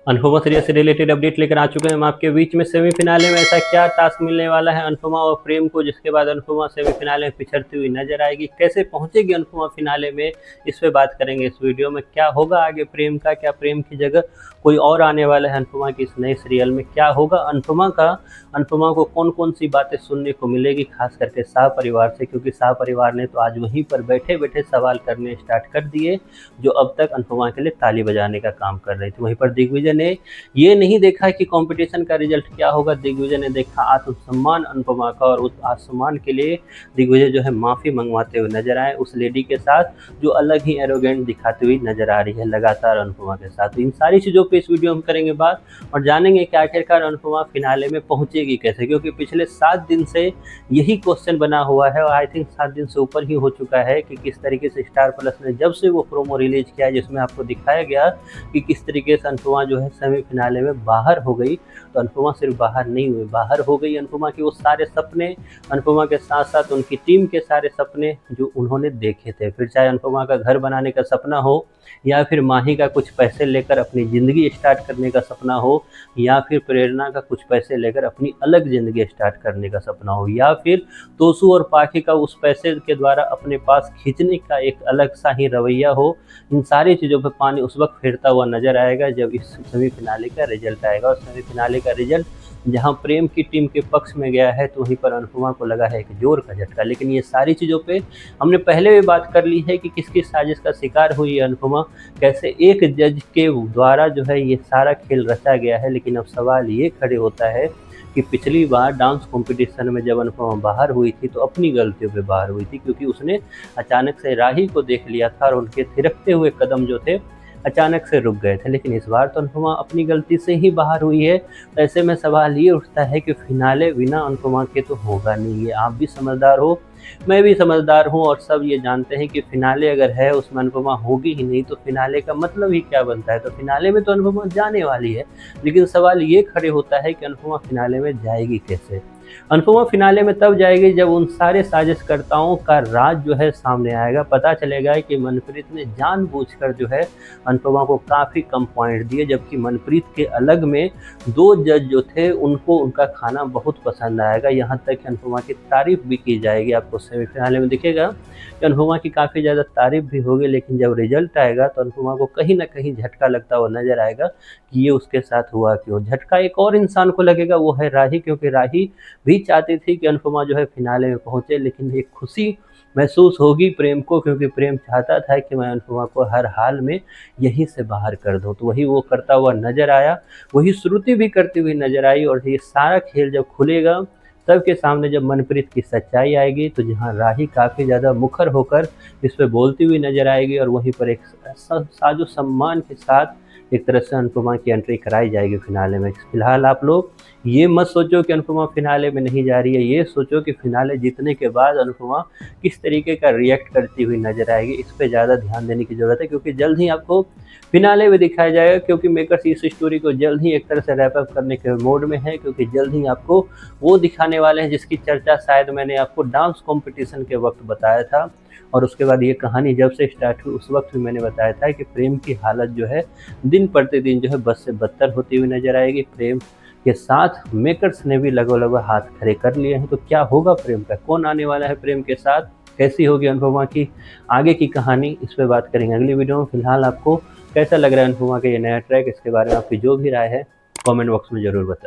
Anupama serial से related update लेकर आ चुके हैं हम आपके बीच में। सेमीफिनाले में ऐसा क्या टास्क मिलने वाला है अनुपमा और प्रेम को, जिसके बाद अनुपमा सेमीफिनाले में पिछड़ती हुई नजर आएगी। कैसे पहुंचेगी अनुपमा फिनाले में, इस पे बात करेंगे इस वीडियो में। क्या होगा आगे प्रेम का, क्या प्रेम की जगह कोई और आने वाला है अनुपमा की इस नए सीरियल में, क्या होगा अनुपमा को कौन कौन सी बातें सुनने को मिलेगी, खास करके शाह परिवार से, क्योंकि शाह परिवार ने तो आज वहीं पर बैठे बैठे सवाल करने स्टार्ट कर दिए जो अब तक अनुपमा के लिए ताली बजाने का काम कर रही थी। वहीं पर दिग्विजय ने ये नहीं देखा कि कंपटीशन का रिजल्ट क्या होगा, दिग्विजय ने देखा आत्मसम्मान अनुपमा का, और उस आत्मसम्मान के लिए दिग्विजय जो है माफ़ी मंगवाते हुए नजर आए उस लेडी के साथ जो अलग ही एरोगेंट दिखाती हुई नजर आ रही है लगातार अनुपमा के साथ। तो इन सारी चीज़ों पे इस वीडियो में करेंगे बात और जानेंगे कि आखिरकार अनुपमा फिनाले में पहुंचेगी कैसे, क्योंकि पिछले 7 दिन से यही क्वेश्चन बना हुआ है और आई थिंक 7 दिन से ऊपर ही हो चुका है कि किस तरीके से स्टार प्लस ने जब से वो प्रोमो रिलीज किया जिसमें आपको दिखाया गया कि किस तरीके से अनुपमा जो है सेमीफिनाले में बाहर हो गई। तो अनुपमा सिर्फ बाहर नहीं हुई, बाहर हो गई अनुपमा के वो सारे सपने, अनुपमा के साथ साथ उनकी टीम के सारे सपने जो उन्होंने देखे थे। फिर चाहे अनुपमा का घर बनाने का सपना हो, या फिर माही का कुछ पैसे लेकर अपनी ज़िंदगी स्टार्ट करने का सपना हो, या फिर प्रेरणा का कुछ पैसे लेकर अपनी अलग ज़िंदगी स्टार्ट करने का सपना हो, या फिर तोसू और पाखी का उस पैसे के द्वारा अपने पास खींचने का एक अलग सा ही रवैया हो। इन सारी चीज़ों पर पानी उस वक्त फिरता हुआ नजर आएगा जब इस सेमीफिनाले का रिजल्ट आएगा। और सेमीफिनाले का रिजल्ट जहां प्रेम की टीम के पक्ष में गया है तो वहीं पर अनुपमा को लगा है एक जोर का झटका। लेकिन ये सारी चीज़ों पे हमने पहले भी बात कर ली है कि किसकी साजिश का शिकार हुई है अनुपमा, कैसे एक जज के द्वारा जो है ये सारा खेल रचा गया है। लेकिन अब सवाल ये खड़े होता है कि पिछली बार डांस कंपटीशन में जब अनुपमा बाहर हुई थी तो अपनी गलतियों पे बाहर हुई थी, क्योंकि उसने अचानक से राही को देख लिया था और उनके थिरकते हुए कदम जो थे अचानक से रुक गए थे। लेकिन इस बार तो अनुपमा अपनी गलती से ही बाहर हुई है। तो ऐसे में सवाल ये उठता है कि फिनाले बिना अनुपमा के तो होगा नहीं। ये आप भी समझदार हो, मैं भी समझदार हूँ और सब ये जानते हैं कि फिनाले अगर है उसमें अनुपमा होगी ही नहीं तो फिनाले का मतलब ही क्या बनता है। तो फिनाले में तो अनुपमा जाने वाली है, लेकिन सवाल ये खड़े होता है कि अनुपमा फिनाले में जाएगी कैसे। अनुपमा फिनाले में तब जाएगी जब उन सारे साजिशकर्ताओं का राज जो है सामने आएगा। पता चलेगा कि मनप्रीत ने जानबूझकर जो है अनुपमा को काफ़ी कम पॉइंट दिए, जबकि मनप्रीत के अलग में 2 जज जो थे उनको उनका खाना बहुत पसंद आएगा। यहाँ तक कि अनुपमा की तारीफ भी की जाएगी। आपको सेमीफिनाले में दिखेगा कि अनुपमा की काफ़ी ज़्यादा तारीफ भी होगी, लेकिन जब रिजल्ट आएगा तो अनुपमा को कहीं ना कहीं झटका लगता हुआ नजर आएगा कि ये उसके साथ हुआ क्यों। झटका एक और इंसान को लगेगा, वो है राही, क्योंकि राही भी चाहती थी कि अनुपमा जो है फिनाले में पहुंचे, लेकिन एक खुशी महसूस होगी प्रेम को, क्योंकि प्रेम चाहता था कि मैं अनुपमा को हर हाल में यहीं से बाहर कर दूं। तो वही वो करता हुआ नजर आया, वही श्रुति भी करती हुई नजर आई। और ये सारा खेल जब खुलेगा तब के सामने जब मनप्रीत की सच्चाई आएगी, तो जहां राही काफ़ी ज़्यादा मुखर होकर इस पर बोलती हुई नजर आएगी और वहीं पर एक साजो सम्मान के साथ एक तरह से अनुपमा की एंट्री कराई जाएगी फिनाले में। फिलहाल आप लोग ये मत सोचो कि अनुपमा फिनाले में नहीं जा रही है, ये सोचो कि फिनाले जीतने के बाद अनुपमा किस तरीके का रिएक्ट करती हुई नजर आएगी। इस पर ज़्यादा ध्यान देने की ज़रूरत है, क्योंकि जल्द ही आपको फिनाले में दिखाया जाएगा। क्योंकि मेकर्स इस स्टोरी को जल्द ही एक तरह से रैप अप करने के मोड में है, क्योंकि जल्द ही आपको वो दिखाने वाले हैं जिसकी चर्चा शायद मैंने आपको डांस कॉम्पिटिशन के वक्त बताया था। और उसके बाद ये कहानी जब से स्टार्ट हुई उस वक्त भी मैंने बताया था कि प्रेम की हालत जो है दिन प्रतिदिन जो है बद से बदतर होती हुई नजर आएगी। प्रेम के साथ मेकर्स ने भी लगो हाथ खड़े कर लिए हैं। तो क्या होगा प्रेम का, कौन आने वाला है प्रेम के साथ, कैसी होगी अनुपमा की आगे की कहानी, इस पर बात करेंगे अगली वीडियो में। फिलहाल आपको कैसा लग रहा है अनुपमा का ये नया ट्रैक, इसके बारे में आपकी जो भी राय है कमेंट बॉक्स में ज़रूर बताएं।